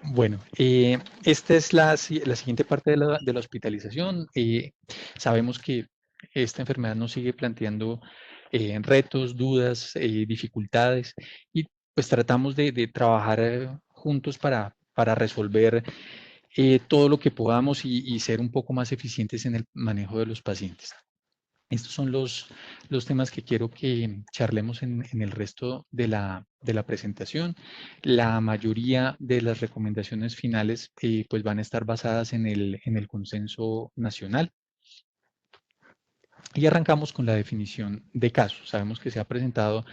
Bueno, esta es la siguiente parte de la hospitalización. Sabemos que esta enfermedad nos sigue planteando retos, dudas, dificultades y pues tratamos de trabajar juntos para resolver todo lo que podamos y ser un poco más eficientes en el manejo de los pacientes. Estos son los temas que quiero que charlemos en el resto de la presentación. La mayoría de las recomendaciones finales pues van a estar basadas en el consenso nacional. Y arrancamos con la definición de caso. Sabemos que se ha presentado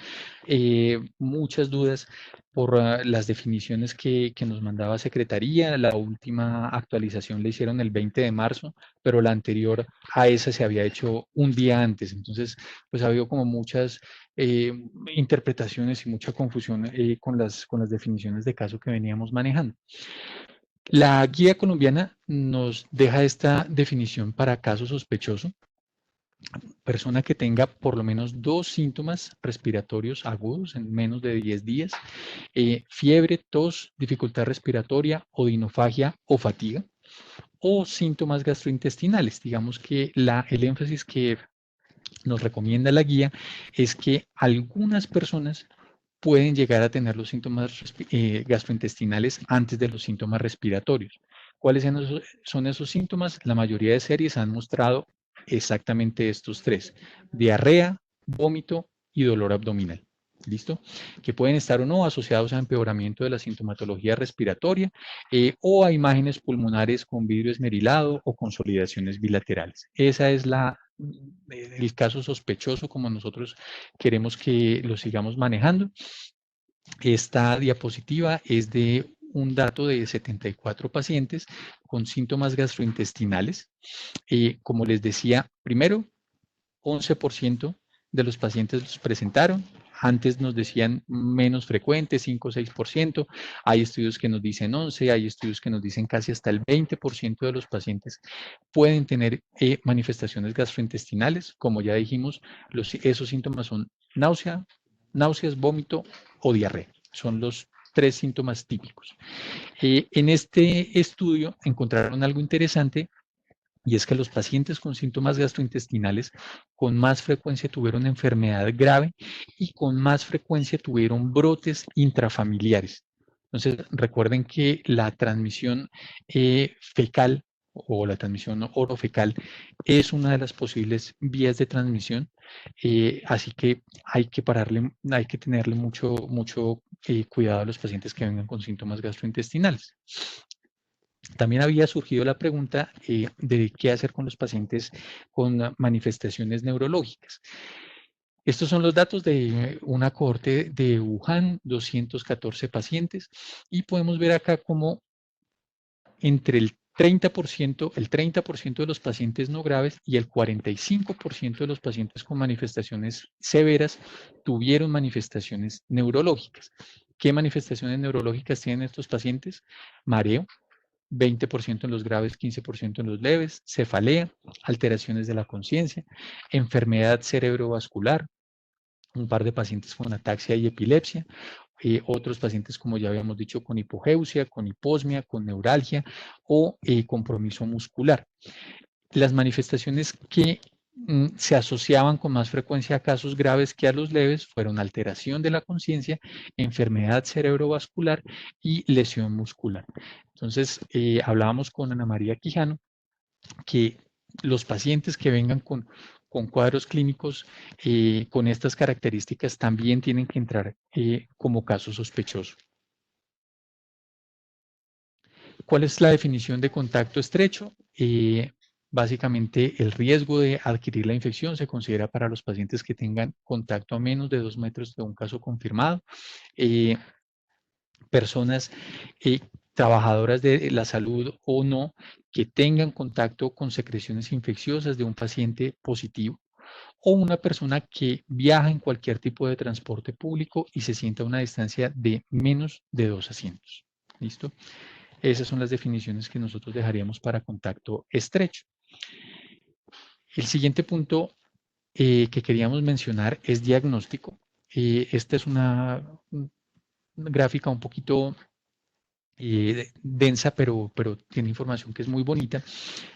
muchas dudas por las definiciones que nos mandaba Secretaría. La última actualización la hicieron el 20 de marzo, pero la anterior a esa se había hecho un día antes. Entonces, pues ha habido como muchas interpretaciones y mucha confusión con las definiciones de caso que veníamos manejando. La guía colombiana nos deja esta definición para caso sospechoso. Persona que tenga por lo menos 2 síntomas respiratorios agudos en menos de 10 días, fiebre, tos, dificultad respiratoria, odinofagia o fatiga, o síntomas gastrointestinales. Digamos que el énfasis que nos recomienda la guía es que algunas personas pueden llegar a tener los síntomas gastrointestinales antes de los síntomas respiratorios. ¿Cuáles son esos síntomas? La mayoría de series han mostrado exactamente estos tres: diarrea, vómito y dolor abdominal. ¿Listo? Que pueden estar o no asociados a empeoramiento de la sintomatología respiratoria o a imágenes pulmonares con vidrio esmerilado o consolidaciones bilaterales. Esa es el caso sospechoso como nosotros queremos que lo sigamos manejando. Esta diapositiva es de un dato de 74 pacientes con síntomas gastrointestinales. Como les decía, primero, 11% de los pacientes los presentaron. Antes nos decían menos frecuentes, 5 o 6%. Hay estudios que nos dicen 11, hay estudios que nos dicen casi hasta el 20% de los pacientes pueden tener manifestaciones gastrointestinales. Como ya dijimos, esos síntomas son náuseas, vómito o diarrea. Son los 3 síntomas típicos. En este estudio encontraron algo interesante, y es que los pacientes con síntomas gastrointestinales con más frecuencia tuvieron enfermedad grave y con más frecuencia tuvieron brotes intrafamiliares. Entonces, recuerden que la transmisión fecal o la transmisión orofecal es una de las posibles vías de transmisión, así que hay que tenerle mucho cuidado a los pacientes que vengan con síntomas gastrointestinales. También había surgido la pregunta de qué hacer con los pacientes con manifestaciones neurológicas. Estos son los datos de una cohorte de Wuhan, 214 pacientes, y podemos ver acá cómo entre el 30% de los pacientes no graves y el 45% de los pacientes con manifestaciones severas tuvieron manifestaciones neurológicas. ¿Qué manifestaciones neurológicas tienen estos pacientes? Mareo, 20% en los graves, 15% en los leves, cefalea, alteraciones de la conciencia, enfermedad cerebrovascular, un par de pacientes con ataxia y epilepsia, otros pacientes, como ya habíamos dicho, con hipogeusia, con hiposmia, con neuralgia o compromiso muscular. Las manifestaciones que se asociaban con más frecuencia a casos graves que a los leves fueron alteración de la conciencia, enfermedad cerebrovascular y lesión muscular. Entonces, hablábamos con Ana María Quijano que los pacientes que vengan con cuadros clínicos con estas características también tienen que entrar como caso sospechoso. ¿Cuál es la definición de contacto estrecho? Básicamente, el riesgo de adquirir la infección se considera para los pacientes que tengan contacto a menos de 2 metros de un caso confirmado. Personas trabajadoras de la salud o no que tengan contacto con secreciones infecciosas de un paciente positivo, o una persona que viaja en cualquier tipo de transporte público y se sienta a una distancia de menos de 2 asientos. ¿Listo? Esas son las definiciones que nosotros dejaríamos para contacto estrecho. El siguiente punto que queríamos mencionar es diagnóstico. Esta es una gráfica un poquito densa, pero tiene información que es muy bonita.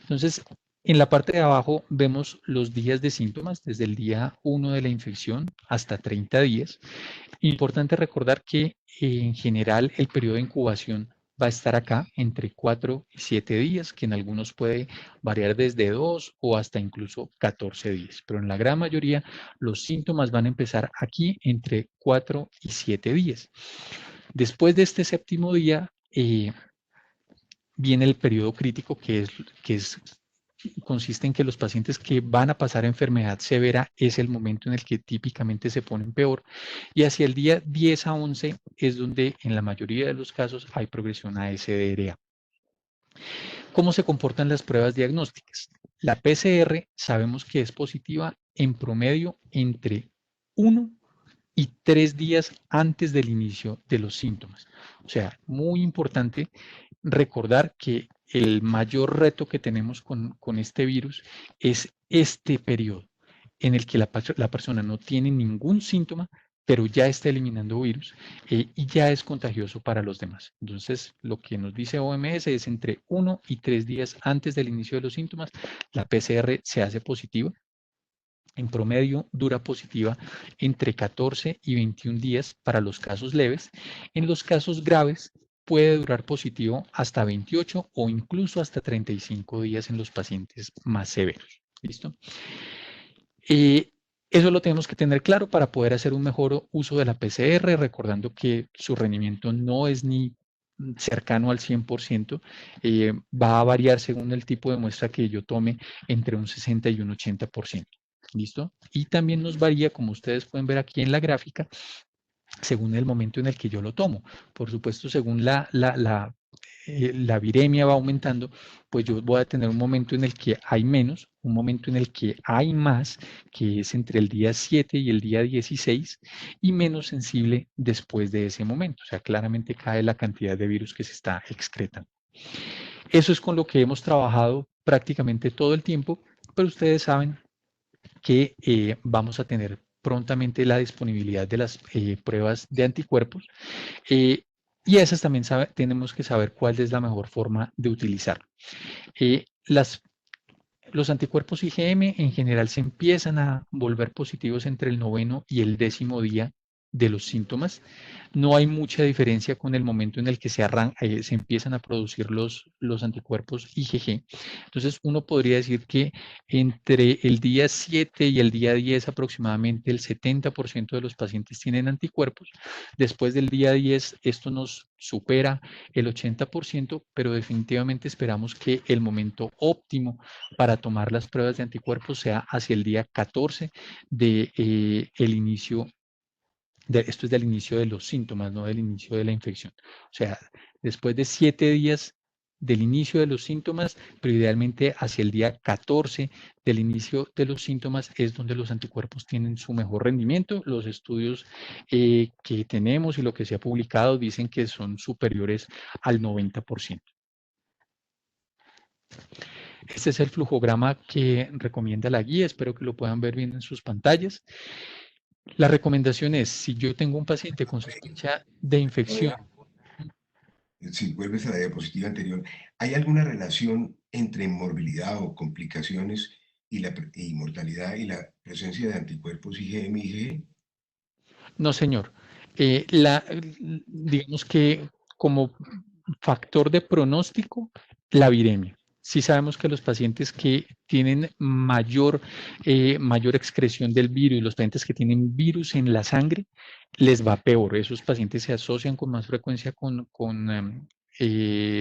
Entonces, en la parte de abajo vemos los días de síntomas, desde el día 1 de la infección hasta 30 días. Importante recordar que en general el periodo de incubación va a estar acá entre 4 y 7 días, que en algunos puede variar desde 2 o hasta incluso 14 días, pero en la gran mayoría los síntomas van a empezar aquí entre 4 y 7 días. Después de este séptimo día viene el periodo crítico, consiste en que los pacientes que van a pasar enfermedad severa es el momento en el que típicamente se ponen peor, y hacia el día 10 a 11 es donde en la mayoría de los casos hay progresión a SDRA. ¿Cómo se comportan las pruebas diagnósticas? La PCR sabemos que es positiva en promedio entre 1 y 3 días antes del inicio de los síntomas. O sea, muy importante recordar que el mayor reto que tenemos con este virus es este periodo en el que la persona no tiene ningún síntoma, pero ya está eliminando virus y ya es contagioso para los demás. Entonces, lo que nos dice OMS es entre 1 y 3 días antes del inicio de los síntomas, la PCR se hace positiva. En promedio dura positiva entre 14 y 21 días para los casos leves. En los casos graves puede durar positivo hasta 28 o incluso hasta 35 días en los pacientes más severos. ¿Listo? Eso lo tenemos que tener claro para poder hacer un mejor uso de la PCR, recordando que su rendimiento no es ni cercano al 100%, va a variar según el tipo de muestra que yo tome entre un 60 y un 80%. ¿Listo? Y también nos varía, como ustedes pueden ver aquí en la gráfica, según el momento en el que yo lo tomo. Por supuesto, según la viremia va aumentando, pues yo voy a tener un momento en el que hay menos, un momento en el que hay más, que es entre el día 7 y el día 16, y menos sensible después de ese momento. O sea, claramente cae la cantidad de virus que se está excretando. Eso es con lo que hemos trabajado prácticamente todo el tiempo, pero ustedes saben que vamos a tener prontamente la disponibilidad de las pruebas de anticuerpos y esas también tenemos que saber cuál es la mejor forma de utilizar. Los anticuerpos IgM en general se empiezan a volver positivos entre el 9º y el 10º día de los síntomas. No hay mucha diferencia con el momento en el que se empiezan a producir los anticuerpos IgG. Entonces, uno podría decir que entre el día 7 y el día 10 aproximadamente el 70% de los pacientes tienen anticuerpos. Después del día 10 esto nos supera el 80%, pero definitivamente esperamos que el momento óptimo para tomar las pruebas de anticuerpos sea hacia el día 14 de el inicio esto es del inicio de los síntomas, no del inicio de la infección. O sea, después de 7 días del inicio de los síntomas, pero idealmente hacia el día 14 del inicio de los síntomas es donde los anticuerpos tienen su mejor rendimiento. Los estudios que tenemos y lo que se ha publicado dicen que son superiores al 90%. Este es el flujograma que recomienda la guía, espero que lo puedan ver bien en sus pantallas. La recomendación es, si yo tengo un paciente con sospecha de infección. Si vuelves a la diapositiva anterior, ¿hay alguna relación entre morbilidad o complicaciones y mortalidad y la presencia de anticuerpos IgM y IgG? No, señor. Digamos que como factor de pronóstico, la viremia. Sí sabemos que los pacientes que tienen mayor excreción del virus, los pacientes que tienen virus en la sangre, les va peor. Esos pacientes se asocian con más frecuencia con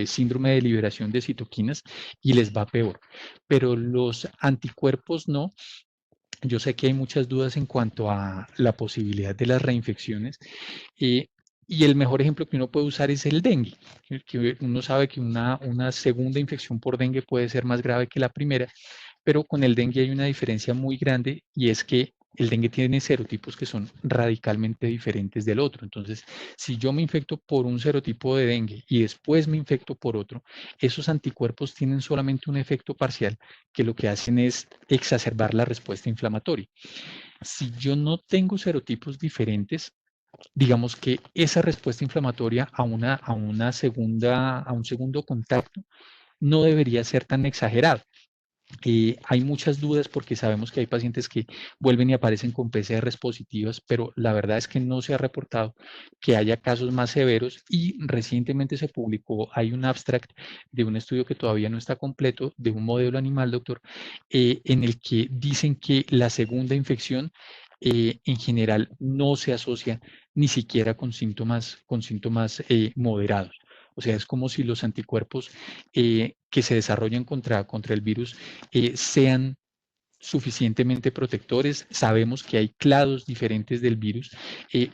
síndrome de liberación de citoquinas y les va peor. Pero los anticuerpos no. Yo sé que hay muchas dudas en cuanto a la posibilidad de las reinfecciones y el mejor ejemplo que uno puede usar es el dengue, que uno sabe que una segunda infección por dengue puede ser más grave que la primera, pero con el dengue hay una diferencia muy grande y es que el dengue tiene serotipos que son radicalmente diferentes del otro. Entonces, si yo me infecto por un serotipo de dengue y después me infecto por otro, esos anticuerpos tienen solamente un efecto parcial que lo que hacen es exacerbar la respuesta inflamatoria. Si yo no tengo serotipos diferentes, digamos que esa respuesta inflamatoria a a un segundo contacto no debería ser tan exagerado. Hay muchas dudas porque sabemos que hay pacientes que vuelven y aparecen con PCRs positivas, pero la verdad es que no se ha reportado que haya casos más severos y recientemente se publicó, hay un abstract de un estudio que todavía no está completo, de un modelo animal, doctor, en el que dicen que la segunda infección en general no se asocia ni siquiera con síntomas moderados. O sea, es como si los anticuerpos que se desarrollan contra el virus sean suficientemente protectores. Sabemos que hay clados diferentes del virus,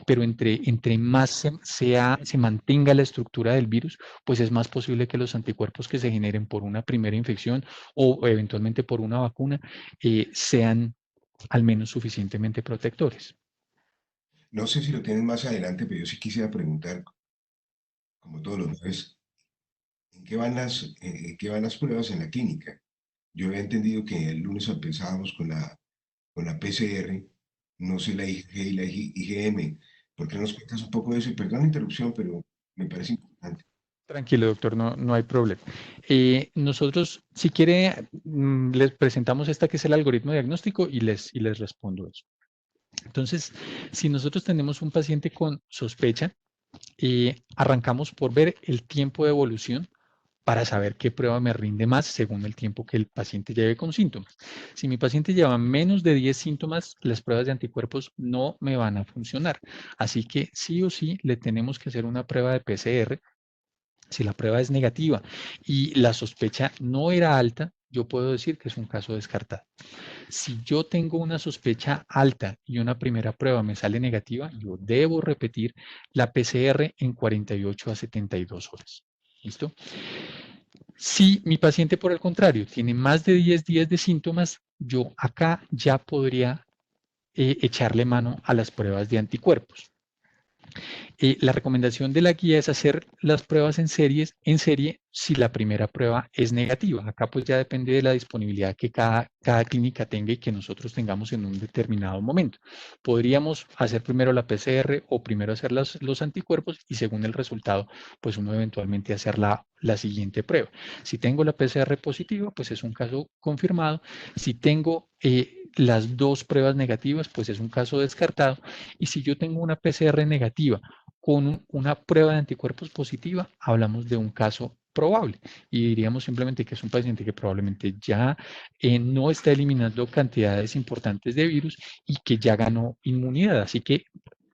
pero entre más se mantenga la estructura del virus, pues es más posible que los anticuerpos que se generen por una primera infección o eventualmente por una vacuna sean al menos suficientemente protectores. No sé si lo tienes más adelante, pero yo sí quisiera preguntar, como todos los jueves, ¿en qué van las pruebas en la clínica? Yo había entendido que el lunes empezábamos con la PCR, no sé la IgG y la IgM. ¿Por qué no nos cuentas un poco de eso? Y perdón la interrupción, pero me parece importante. Tranquilo, doctor, no hay problema. Nosotros, si quiere, les presentamos esta que es el algoritmo diagnóstico y les respondo eso. Entonces, si nosotros tenemos un paciente con sospecha, arrancamos por ver el tiempo de evolución para saber qué prueba me rinde más según el tiempo que el paciente lleve con síntomas. Si mi paciente lleva menos de 10 síntomas, las pruebas de anticuerpos no me van a funcionar. Así que sí o sí le tenemos que hacer una prueba de PCR. Si la prueba es negativa y la sospecha no era alta, yo puedo decir que es un caso descartado. Si yo tengo una sospecha alta y una primera prueba me sale negativa, yo debo repetir la PCR en 48 a 72 horas. ¿Listo? Si mi paciente, por el contrario, tiene más de 10 días de síntomas, yo acá ya podría echarle mano a las pruebas de anticuerpos. La recomendación de la guía es hacer las pruebas en serie si la primera prueba es negativa. Acá pues ya depende de la disponibilidad que cada clínica tenga y que nosotros tengamos en un determinado momento. Podríamos hacer primero la PCR o primero hacer los anticuerpos y según el resultado, pues uno eventualmente hacer la siguiente prueba. Si tengo la PCR positiva, pues es un caso confirmado. Si tengo las dos pruebas negativas, pues es un caso descartado. Y si yo tengo una PCR negativa con una prueba de anticuerpos positiva, hablamos de un caso probable y diríamos simplemente que es un paciente que probablemente ya no está eliminando cantidades importantes de virus y que ya ganó inmunidad. Así que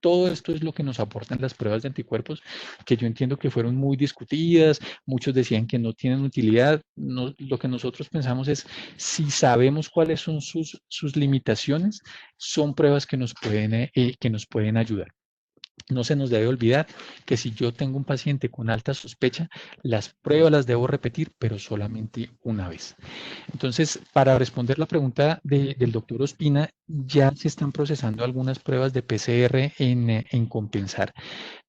todo esto es lo que nos aportan las pruebas de anticuerpos, que yo entiendo que fueron muy discutidas, muchos decían que no tienen utilidad. Lo que nosotros pensamos es, si sabemos cuáles son sus limitaciones, son pruebas que nos pueden ayudar. No se nos debe olvidar que si yo tengo un paciente con alta sospecha, las pruebas las debo repetir, pero solamente una vez. Entonces, para responder la pregunta del doctor Ospina, ya se están procesando algunas pruebas de PCR en compensar.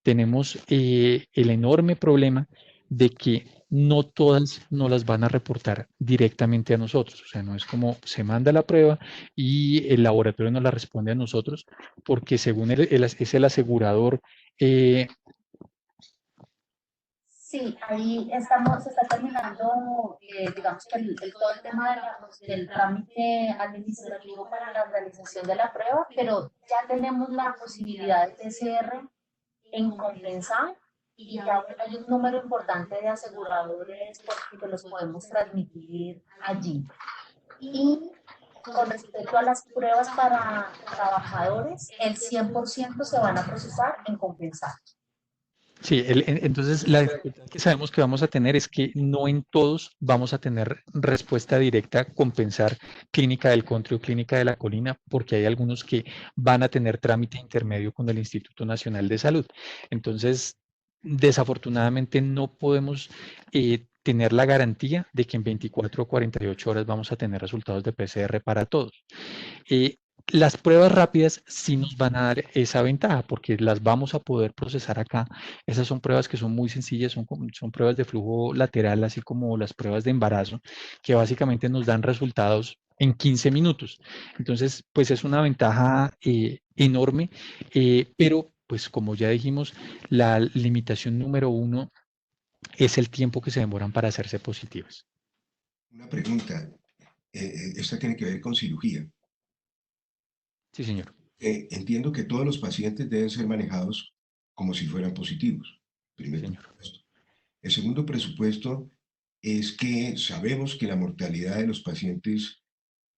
Tenemos el enorme problema de que no todas nos las van a reportar directamente a nosotros. O sea, no es como se manda la prueba y el laboratorio nos la responde a nosotros, porque según es el asegurador. Sí, ahí estamos, se está terminando, digamos que todo el tema del trámite administrativo para la organización de la prueba, pero ya tenemos la posibilidad de PCR en compensar y ya hay un número importante de aseguradores porque los podemos transmitir allí. Y con respecto a las pruebas para trabajadores, el 100% se van a procesar en compensar. Sí, entonces la dificultad que sabemos que vamos a tener es que no en todos vamos a tener respuesta directa, compensar clínica del Country o clínica de la Colina, porque hay algunos que van a tener trámite intermedio con el Instituto Nacional de Salud. Entonces, desafortunadamente no podemos tener la garantía de que en 24 o 48 horas vamos a tener resultados de PCR para todos. Las pruebas rápidas sí nos van a dar esa ventaja porque las vamos a poder procesar acá. Esas son pruebas que son muy sencillas, son pruebas de flujo lateral, así como las pruebas de embarazo, que básicamente nos dan resultados en 15 minutos. Entonces, pues es una ventaja enorme, pero pues como ya dijimos, la limitación número 1 es el tiempo que se demoran para hacerse positivas. Una pregunta, esta tiene que ver con cirugía. Sí, señor. Entiendo que todos los pacientes deben ser manejados como si fueran positivos. Sí, Primer señor. presupuesto. El segundo presupuesto es que sabemos que la mortalidad de los pacientes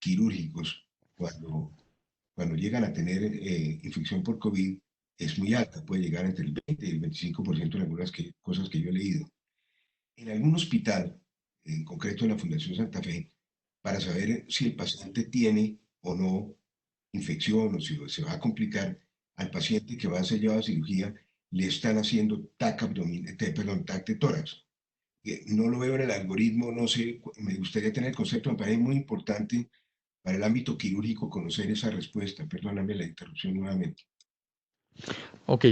quirúrgicos cuando llegan a tener infección por COVID es muy alta, puede llegar entre el 20 y el 25% en algunas cosas que yo he leído. En algún hospital, en concreto en la Fundación Santa Fe, para saber si el paciente tiene o no infección o si se va a complicar, al paciente que va a ser llevado a cirugía le están haciendo TAC de tórax. No lo veo en el algoritmo, no sé, me gustaría tener el concepto, me parece muy importante para el ámbito quirúrgico conocer esa respuesta. Perdóname la interrupción nuevamente. Ok,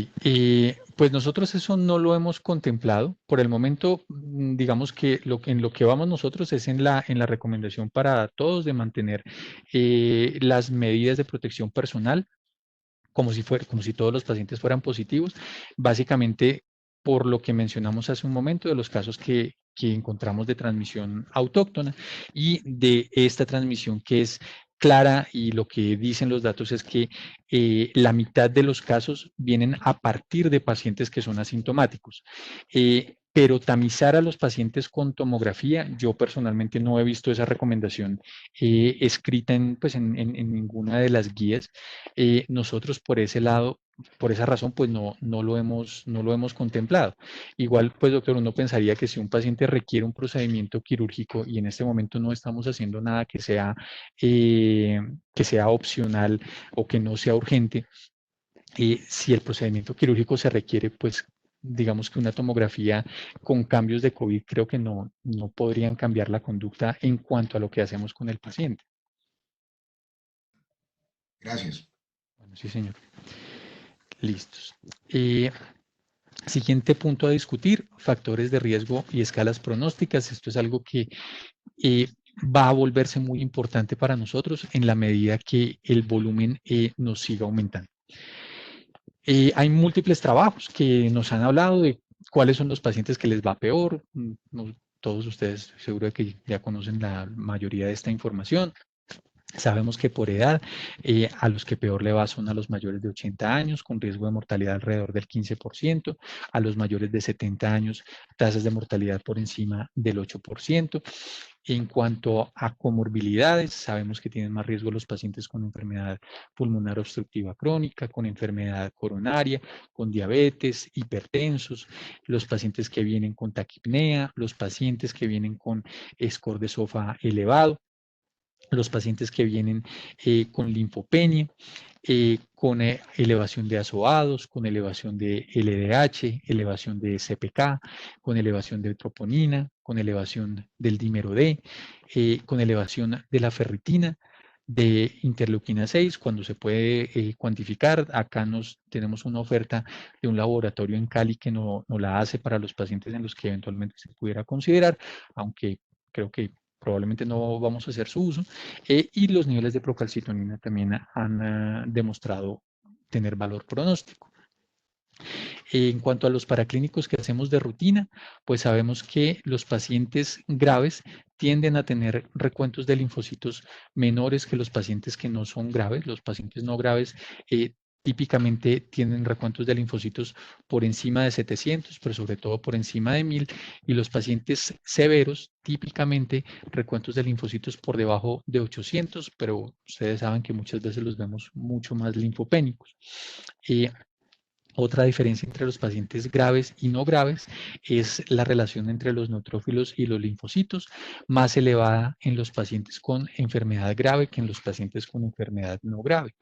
pues nosotros eso no lo hemos contemplado. Por el momento, digamos que en lo que vamos nosotros es en la recomendación para todos de mantener las medidas de protección personal como si todos los pacientes fueran positivos. Básicamente, por lo que mencionamos hace un momento de los casos que encontramos de transmisión autóctona y de esta transmisión que es clara, y lo que dicen los datos es que la mitad de los casos vienen a partir de pacientes que son asintomáticos. Pero tamizar a los pacientes con tomografía, yo personalmente no he visto esa recomendación escrita pues en ninguna de las guías. Nosotros por ese lado, por esa razón, pues no lo hemos contemplado. Igual, pues doctor, uno pensaría que si un paciente requiere un procedimiento quirúrgico y en este momento no estamos haciendo nada que sea opcional o que no sea urgente, si el procedimiento quirúrgico se requiere, pues digamos que una tomografía con cambios de COVID creo que no podrían cambiar la conducta en cuanto a lo que hacemos con el paciente. Gracias. Bueno, sí, señor. Listos. Siguiente punto a discutir, factores de riesgo y escalas pronósticas. Esto es algo que va a volverse muy importante para nosotros en la medida que el volumen nos siga aumentando. Hay múltiples trabajos que nos han hablado de cuáles son los pacientes que les va peor. Todos ustedes seguro que ya conocen la mayoría de esta información. Sabemos que por edad, a los que peor le va son a los mayores de 80 años, con riesgo de mortalidad alrededor del 15%, a los mayores de 70 años, tasas de mortalidad por encima del 8%. En cuanto a comorbilidades, sabemos que tienen más riesgo los pacientes con enfermedad pulmonar obstructiva crónica, con enfermedad coronaria, con diabetes, hipertensos, los pacientes que vienen con taquipnea, los pacientes que vienen con score de SOFA elevado, los pacientes que vienen con linfopenia, con elevación de azoados, con elevación de LDH, elevación de CPK, con elevación de troponina, con elevación del dímero D, con elevación de la ferritina, de interleuquina 6, cuando se puede cuantificar. Acá tenemos una oferta de un laboratorio en Cali que no la hace para los pacientes en los que eventualmente se pudiera considerar, aunque creo que probablemente no vamos a hacer su uso, y los niveles de procalcitonina también han demostrado tener valor pronóstico. En cuanto a los paraclínicos que hacemos de rutina, pues sabemos que los pacientes graves tienden a tener recuentos de linfocitos menores que los pacientes que no son graves. Los pacientes no graves típicamente tienen recuentos de linfocitos por encima de 700, pero sobre todo por encima de 1000, y los pacientes severos típicamente recuentos de linfocitos por debajo de 800, pero ustedes saben que muchas veces los vemos mucho más linfopénicos. Otra diferencia entre los pacientes graves y no graves es la relación entre los neutrófilos y los linfocitos, más elevada en los pacientes con enfermedad grave que en los pacientes con enfermedad no grave.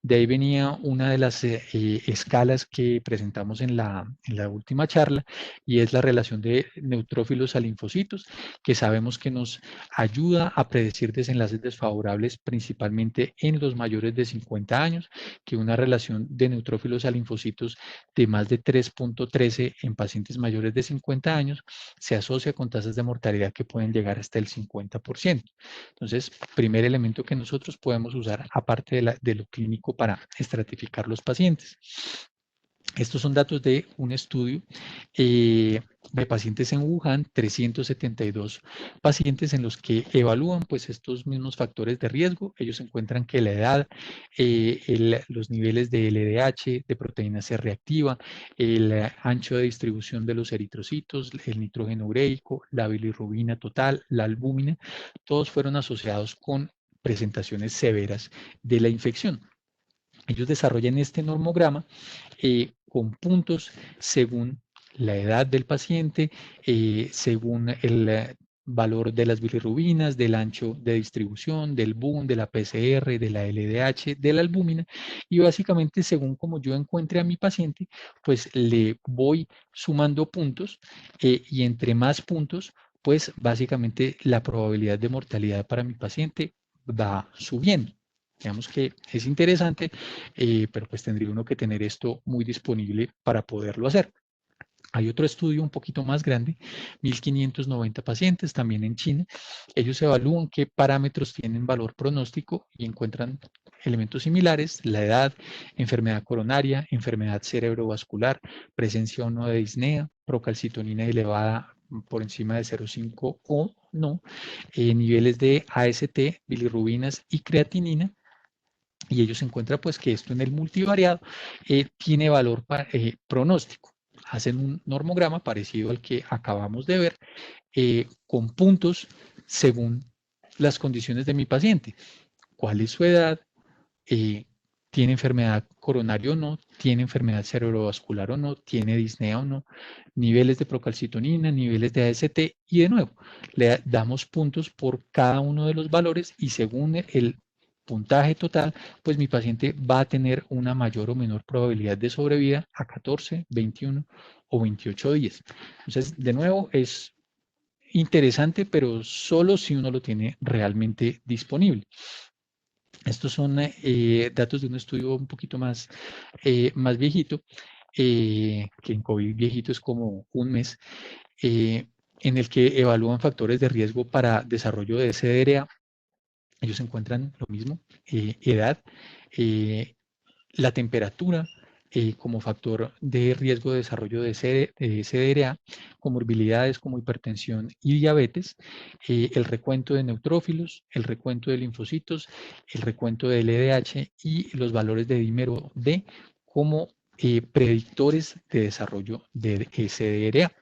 De ahí venía una de las escalas que presentamos en la última charla, y es la relación de neutrófilos a linfocitos, que sabemos que nos ayuda a predecir desenlaces desfavorables principalmente en los mayores de 50 años, que una relación de neutrófilos a linfocitos de más de 3.13 en pacientes mayores de 50 años se asocia con tasas de mortalidad que pueden llegar hasta el 50%. Entonces, primer elemento que nosotros podemos usar, aparte de lo clínico, para estratificar los pacientes. Estos son datos de un estudio de pacientes en Wuhan, 372 pacientes en los que evalúan pues estos mismos factores de riesgo. Ellos encuentran que la edad, los niveles de LDH, de proteína C reactiva, el ancho de distribución de los eritrocitos, el nitrógeno ureico, la bilirrubina total, la albúmina, todos fueron asociados con presentaciones severas de la infección. Ellos desarrollan este normograma con puntos según la edad del paciente, según el valor de las bilirrubinas, del ancho de distribución, del BUN, de la PCR, de la LDH, de la albúmina, y básicamente según como yo encuentre a mi paciente, pues le voy sumando puntos y entre más puntos, pues básicamente la probabilidad de mortalidad para mi paciente va subiendo. Digamos que es interesante, pero pues tendría uno que tener esto muy disponible para poderlo hacer. Hay otro estudio un poquito más grande, 1.590 pacientes, también en China. Ellos evalúan qué parámetros tienen valor pronóstico y encuentran elementos similares: la edad, enfermedad coronaria, enfermedad cerebrovascular, presencia o no de disnea, procalcitonina elevada por encima de 0,5 o no, niveles de AST, bilirrubinas y creatinina. Y ellos encuentran pues que esto en el multivariado tiene valor pronóstico. Hacen un normograma parecido al que acabamos de ver, con puntos según las condiciones de mi paciente. ¿Cuál es su edad? ¿Tiene enfermedad coronaria o no? ¿Tiene enfermedad cerebrovascular o no? ¿Tiene disnea o no? Niveles de procalcitonina, niveles de AST, y de nuevo, le damos puntos por cada uno de los valores y según el puntaje total, pues mi paciente va a tener una mayor o menor probabilidad de sobrevida a 14, 21 o 28 días. Entonces, de nuevo, es interesante, pero solo si uno lo tiene realmente disponible. Estos son datos de un estudio un poquito más viejito, que en COVID viejito es como un mes, en el que evalúan factores de riesgo para desarrollo de SDRA. Ellos encuentran lo mismo, edad, la temperatura como factor de riesgo de desarrollo de SDRA, comorbilidades como hipertensión y diabetes, el recuento de neutrófilos, el recuento de linfocitos, el recuento de LDH y los valores de dímero D como predictores de desarrollo de SDRA.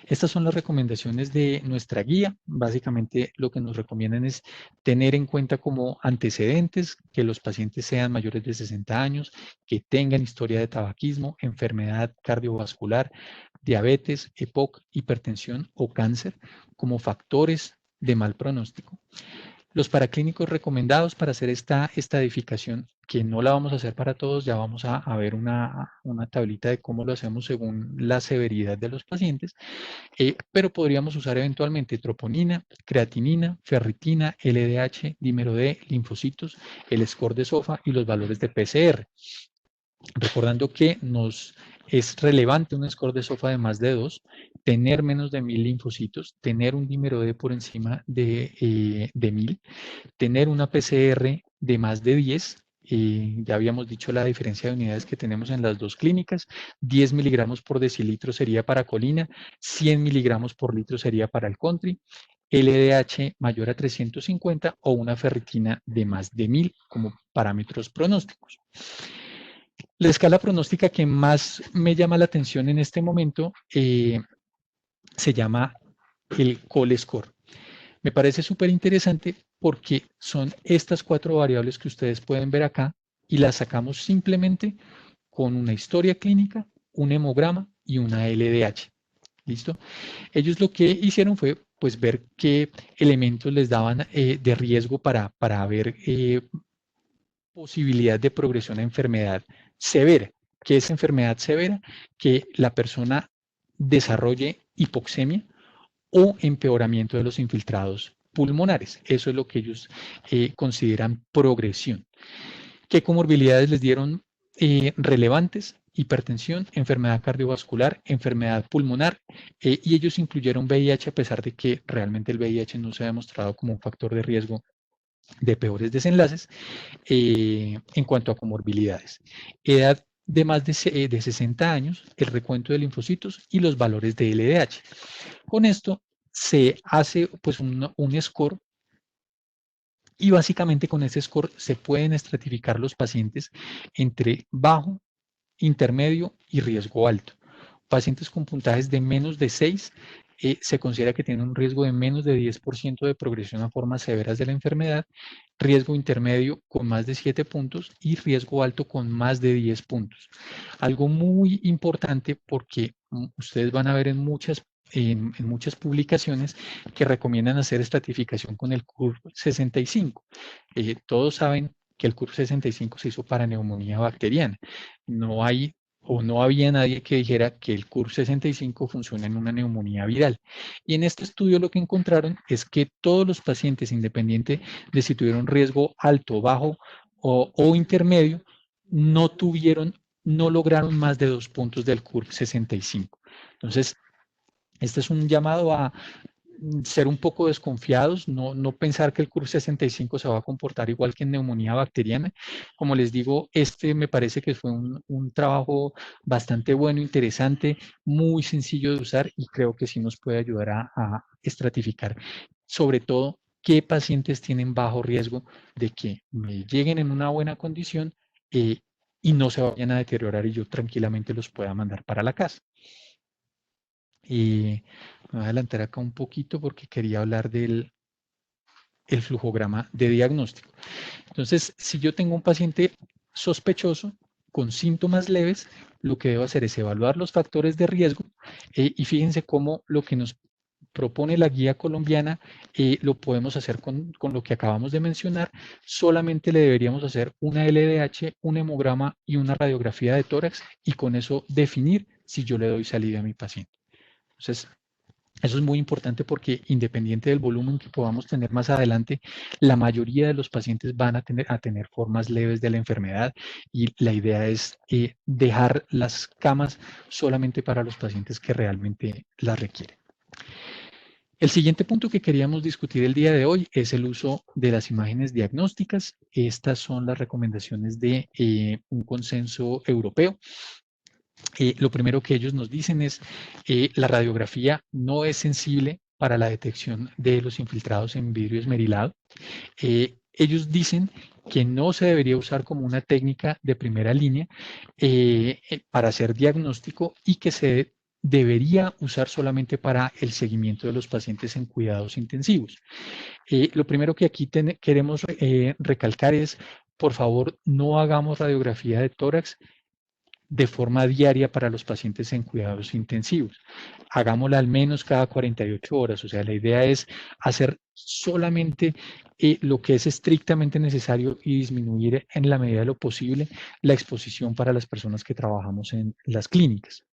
Estas son las recomendaciones de nuestra guía. Básicamente lo que nos recomiendan es tener en cuenta como antecedentes que los pacientes sean mayores de 60 años, que tengan historia de tabaquismo, enfermedad cardiovascular, diabetes, EPOC, hipertensión o cáncer como factores de mal pronóstico. Los paraclínicos recomendados para hacer esta edificación, que no la vamos a hacer para todos, ya vamos a ver una tablita de cómo lo hacemos según la severidad de los pacientes, pero podríamos usar eventualmente troponina, creatinina, ferritina, LDH, dímero D, linfocitos, el score de SOFA y los valores de PCR. Recordando que nos es relevante un score de SOFA de más de 2, tener menos de 1000 linfocitos, tener un dímero D por encima de 1000, tener una PCR de más de 10, ya habíamos dicho la diferencia de unidades que tenemos en las dos clínicas, 10 miligramos por decilitro sería para colina, 100 miligramos por litro sería para el country, LDH mayor a 350 o una ferritina de más de 1000 como parámetros pronósticos. La escala pronóstica que más me llama la atención en este momento se llama el Cole Score. Me parece súper interesante porque son estas 4 variables que ustedes pueden ver acá y las sacamos simplemente con una historia clínica, un hemograma y una LDH. ¿Listo? Ellos lo que hicieron fue pues ver qué elementos les daban de riesgo para ver posibilidad de progresión a enfermedad severa. ¿Qué es enfermedad severa? Que la persona desarrolle hipoxemia o empeoramiento de los infiltrados pulmonares. Eso es lo que ellos consideran progresión. ¿Qué comorbilidades les dieron relevantes? Hipertensión, enfermedad cardiovascular, enfermedad pulmonar, y ellos incluyeron VIH a pesar de que realmente el VIH no se ha demostrado como un factor de riesgo de peores desenlaces en cuanto a comorbilidades. Edad de más de 60 años, el recuento de linfocitos y los valores de LDH. Con esto se hace pues un score y básicamente con ese score se pueden estratificar los pacientes entre bajo, intermedio y riesgo alto. Pacientes con puntajes de menos de 6 se considera que tienen un riesgo de menos de 10% de progresión a formas severas de la enfermedad, riesgo intermedio con más de 7 puntos y riesgo alto con más de 10 puntos. Algo muy importante porque ustedes van a ver en muchas publicaciones que recomiendan hacer estratificación con el CURV 65. Todos saben que el CURV 65 se hizo para neumonía bacteriana. No hay o no había nadie que dijera que el CURV 65 funciona en una neumonía viral. Y en este estudio lo que encontraron es que todos los pacientes, independiente de si tuvieron riesgo alto, bajo o intermedio, no lograron más de 2 puntos del CURV 65. Entonces, este es un llamado a ser un poco desconfiados, no pensar que el CURV 65 se va a comportar igual que en neumonía bacteriana. Como les digo, este me parece que fue un trabajo bastante bueno, interesante, muy sencillo de usar y creo que sí nos puede ayudar a estratificar, sobre todo, qué pacientes tienen bajo riesgo de que me lleguen en una buena condición y no se vayan a deteriorar y yo tranquilamente los pueda mandar para la casa. Y me voy a adelantar acá un poquito porque quería hablar del flujograma de diagnóstico. Entonces, si yo tengo un paciente sospechoso con síntomas leves, lo que debo hacer es evaluar los factores de riesgo y fíjense cómo lo que nos propone la guía colombiana lo podemos hacer con lo que acabamos de mencionar. Solamente le deberíamos hacer una LDH, un hemograma y una radiografía de tórax y con eso definir si yo le doy salida a mi paciente. Entonces, eso es muy importante porque independiente del volumen que podamos tener más adelante, la mayoría de los pacientes van a tener formas leves de la enfermedad y la idea es dejar las camas solamente para los pacientes que realmente las requieren. El siguiente punto que queríamos discutir el día de hoy es el uso de las imágenes diagnósticas. Estas son las recomendaciones de un consenso europeo. Lo primero que ellos nos dicen es la radiografía no es sensible para la detección de los infiltrados en vidrio esmerilado. Ellos dicen que no se debería usar como una técnica de primera línea para hacer diagnóstico y que se debería usar solamente para el seguimiento de los pacientes en cuidados intensivos. Lo primero que aquí queremos recalcar es, por favor, no hagamos radiografía de tórax de forma diaria para los pacientes en cuidados intensivos. Hagámosla al menos cada 48 horas. O sea, la idea es hacer solamente lo que es estrictamente necesario y disminuir en la medida de lo posible la exposición para las personas que trabajamos en las clínicas.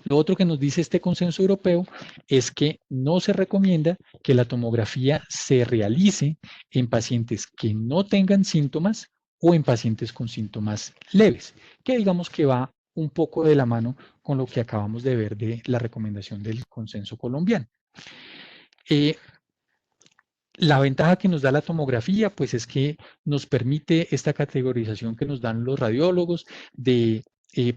Lo otro que nos dice este consenso europeo es que no se recomienda que la tomografía se realice en pacientes que no tengan síntomas o en pacientes con síntomas leves, que digamos que va un poco de la mano con lo que acabamos de ver de la recomendación del consenso colombiano. La ventaja que nos da la tomografía, pues es que nos permite esta categorización que nos dan los radiólogos de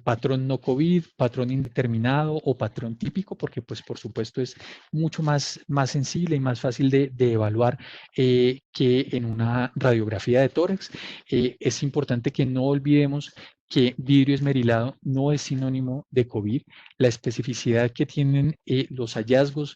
patrón no COVID, patrón indeterminado o patrón típico, porque pues por supuesto es mucho más sensible y más fácil de evaluar que en una radiografía de tórax. Es importante que no olvidemos que vidrio esmerilado no es sinónimo de COVID. La especificidad que tienen los hallazgos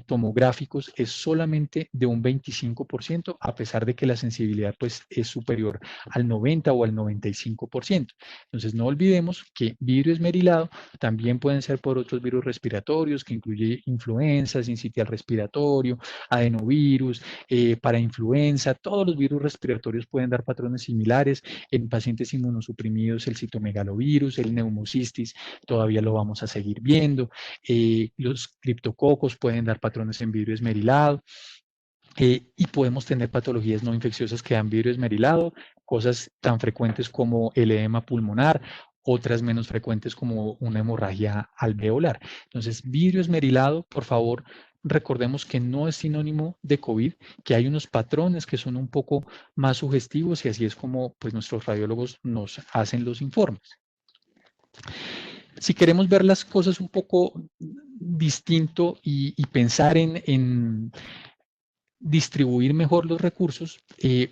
tomográficos es solamente de un 25%, a pesar de que la sensibilidad pues, es superior al 90 o al 95%. Entonces, no olvidemos que vidrio esmerilado también pueden ser por otros virus respiratorios, que incluye influenza, sincitial respiratorio, adenovirus, para influenza, todos los virus respiratorios pueden dar patrones similares. En pacientes inmunosuprimidos, el citomegalovirus, el neumocistis, todavía lo vamos a seguir viendo. Los criptococos pueden dar patrones en vidrio esmerilado. Y podemos tener patologías no infecciosas que dan vidrio esmerilado, cosas tan frecuentes como el edema pulmonar, otras menos frecuentes como una hemorragia alveolar. Entonces, vidrio esmerilado, por favor, recordemos que no es sinónimo de COVID, que hay unos patrones que son un poco más sugestivos y así es como pues, nuestros radiólogos nos hacen los informes. Si queremos ver las cosas un poco distinto y pensar en distribuir mejor los recursos,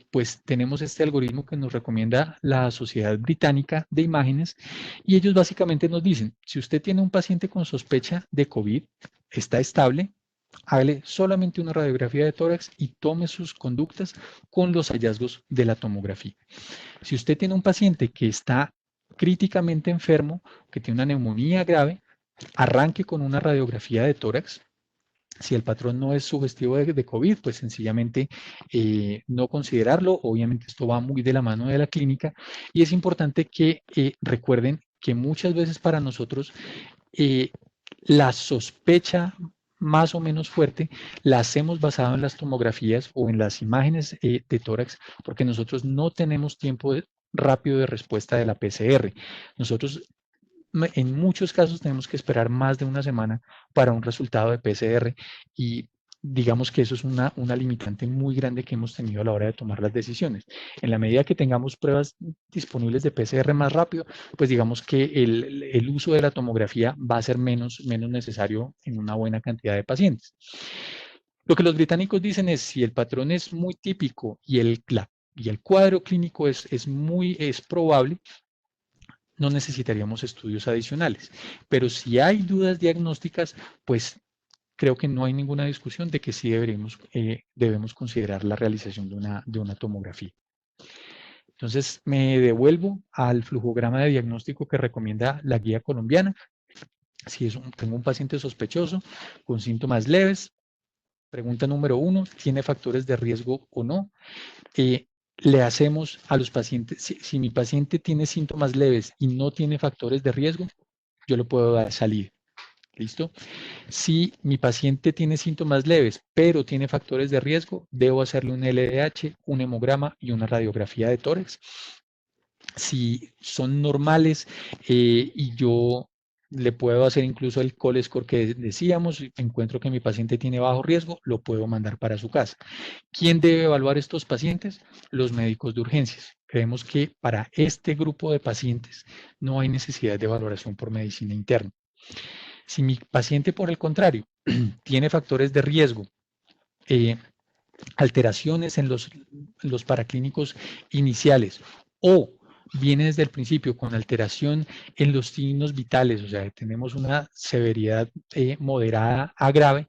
pues tenemos este algoritmo que nos recomienda la Sociedad Británica de Imágenes, y ellos básicamente nos dicen, si usted tiene un paciente con sospecha de COVID, está estable, hágale solamente una radiografía de tórax y tome sus conductas con los hallazgos de la tomografía. Si usted tiene un paciente que está críticamente enfermo, que tiene una neumonía grave, arranque con una radiografía de tórax. Si el patrón no es sugestivo de COVID, pues sencillamente no considerarlo. Obviamente esto va muy de la mano de la clínica, y es importante que recuerden que muchas veces para nosotros la sospecha más o menos fuerte la hacemos basado en las tomografías o en las imágenes de tórax, porque nosotros no tenemos tiempo rápido de respuesta de la PCR. Nosotros en muchos casos tenemos que esperar más de una semana para un resultado de PCR, y digamos que eso es una limitante muy grande que hemos tenido a la hora de tomar las decisiones. En la medida que tengamos pruebas disponibles de PCR más rápido, pues digamos que el uso de la tomografía va a ser menos necesario en una buena cantidad de pacientes. Lo que los británicos dicen es, si el patrón es muy típico y el cuadro clínico es probable, no necesitaríamos estudios adicionales. Pero si hay dudas diagnósticas, pues creo que no hay ninguna discusión de que sí debemos considerar la realización de una tomografía. Entonces, me devuelvo al flujograma de diagnóstico que recomienda la guía colombiana. Si tengo un paciente sospechoso con síntomas leves, pregunta número 1, ¿tiene factores de riesgo o no? Le hacemos a los pacientes, si mi paciente tiene síntomas leves y no tiene factores de riesgo, yo le puedo dar salida. ¿Listo? Si mi paciente tiene síntomas leves, pero tiene factores de riesgo, debo hacerle un LDH, un hemograma y una radiografía de tórax. Si son normales y yo le puedo hacer incluso el call score que decíamos, encuentro que mi paciente tiene bajo riesgo, lo puedo mandar para su casa. ¿Quién debe evaluar estos pacientes? Los médicos de urgencias. Creemos que para este grupo de pacientes no hay necesidad de valoración por medicina interna. Si mi paciente, por el contrario, tiene factores de riesgo, alteraciones en los paraclínicos iniciales, o viene desde el principio con alteración en los signos vitales, o sea, tenemos una severidad moderada a grave,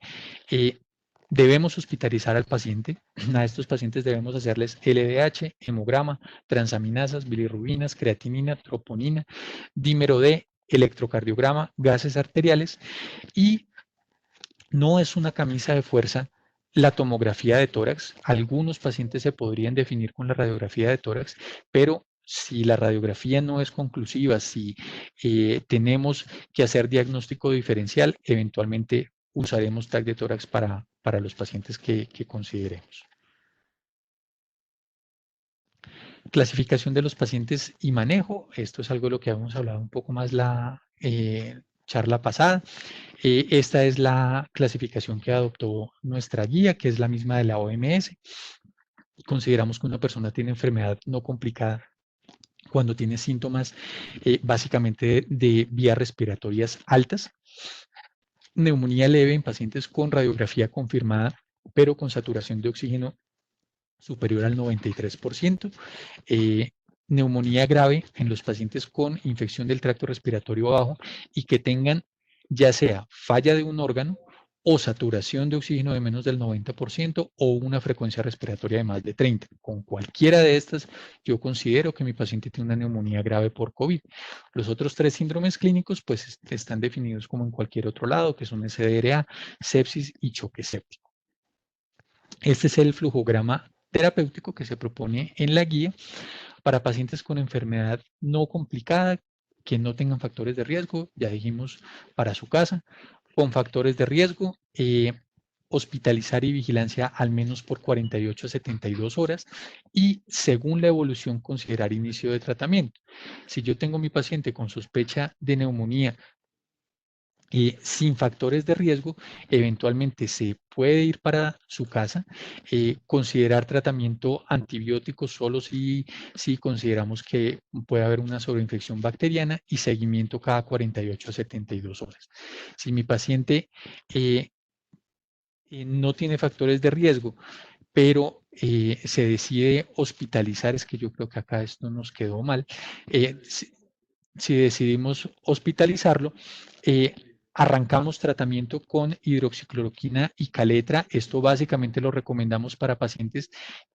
debemos hospitalizar al paciente. A estos pacientes debemos hacerles LDH, hemograma, transaminasas, bilirrubinas, creatinina, troponina, dímero D, electrocardiograma, gases arteriales, y no es una camisa de fuerza la tomografía de tórax. Algunos pacientes se podrían definir con la radiografía de tórax, pero si la radiografía no es conclusiva, si tenemos que hacer diagnóstico diferencial, eventualmente usaremos TAC de tórax para los pacientes que consideremos. Clasificación de los pacientes y manejo. Esto es algo de lo que habíamos hablado un poco más la charla pasada. Esta es la clasificación que adoptó nuestra guía, que es la misma de la OMS. Consideramos que una persona tiene enfermedad no complicada cuando tiene síntomas básicamente de vías respiratorias altas, neumonía leve en pacientes con radiografía confirmada, pero con saturación de oxígeno superior al 93%, neumonía grave en los pacientes con infección del tracto respiratorio bajo y que tengan ya sea falla de un órgano o saturación de oxígeno de menos del 90% o una frecuencia respiratoria de más de 30. Con cualquiera de estas, yo considero que mi paciente tiene una neumonía grave por COVID. Los otros 3 síndromes clínicos pues están definidos como en cualquier otro lado, que son SDRA, sepsis y choque séptico. Este es el flujograma terapéutico que se propone en la guía para pacientes con enfermedad no complicada, que no tengan factores de riesgo, ya dijimos, para su casa, con factores de riesgo, hospitalizar y vigilancia al menos por 48 a 72 horas y según la evolución considerar inicio de tratamiento. Si yo tengo mi paciente con sospecha de neumonía sin factores de riesgo, eventualmente se puede ir para su casa, considerar tratamiento antibiótico solo si consideramos que puede haber una sobreinfección bacteriana y seguimiento cada 48 a 72 horas. Si mi paciente no tiene factores de riesgo, pero se decide hospitalizar, es que yo creo que acá esto nos quedó mal, si decidimos hospitalizarlo, arrancamos tratamiento con hidroxicloroquina y caletra. Esto básicamente lo recomendamos para pacientes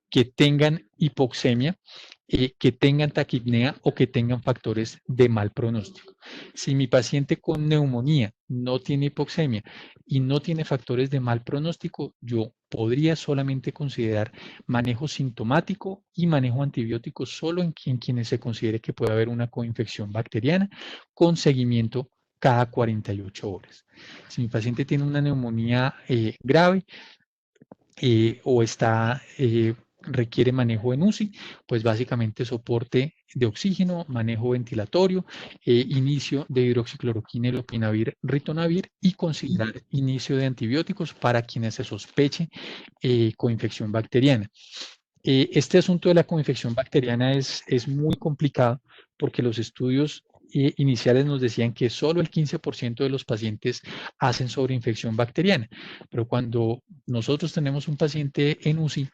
que tengan hipoxemia, que tengan taquipnea o que tengan factores de mal pronóstico. Si mi paciente con neumonía no tiene hipoxemia y no tiene factores de mal pronóstico, yo podría solamente considerar manejo sintomático y manejo antibiótico solo en quienes se considere que puede haber una coinfección bacteriana con seguimiento cada 48 horas. Si mi paciente tiene una neumonía grave, o requiere manejo en UCI, pues básicamente soporte de oxígeno, manejo ventilatorio, inicio de hidroxicloroquina, lopinavir, ritonavir y considerar inicio de antibióticos para quienes se sospeche coinfección bacteriana. Este asunto de la coinfección bacteriana es muy complicado porque los estudios iniciales nos decían que solo el 15% de los pacientes hacen sobreinfección bacteriana, pero cuando nosotros tenemos un paciente en UCI,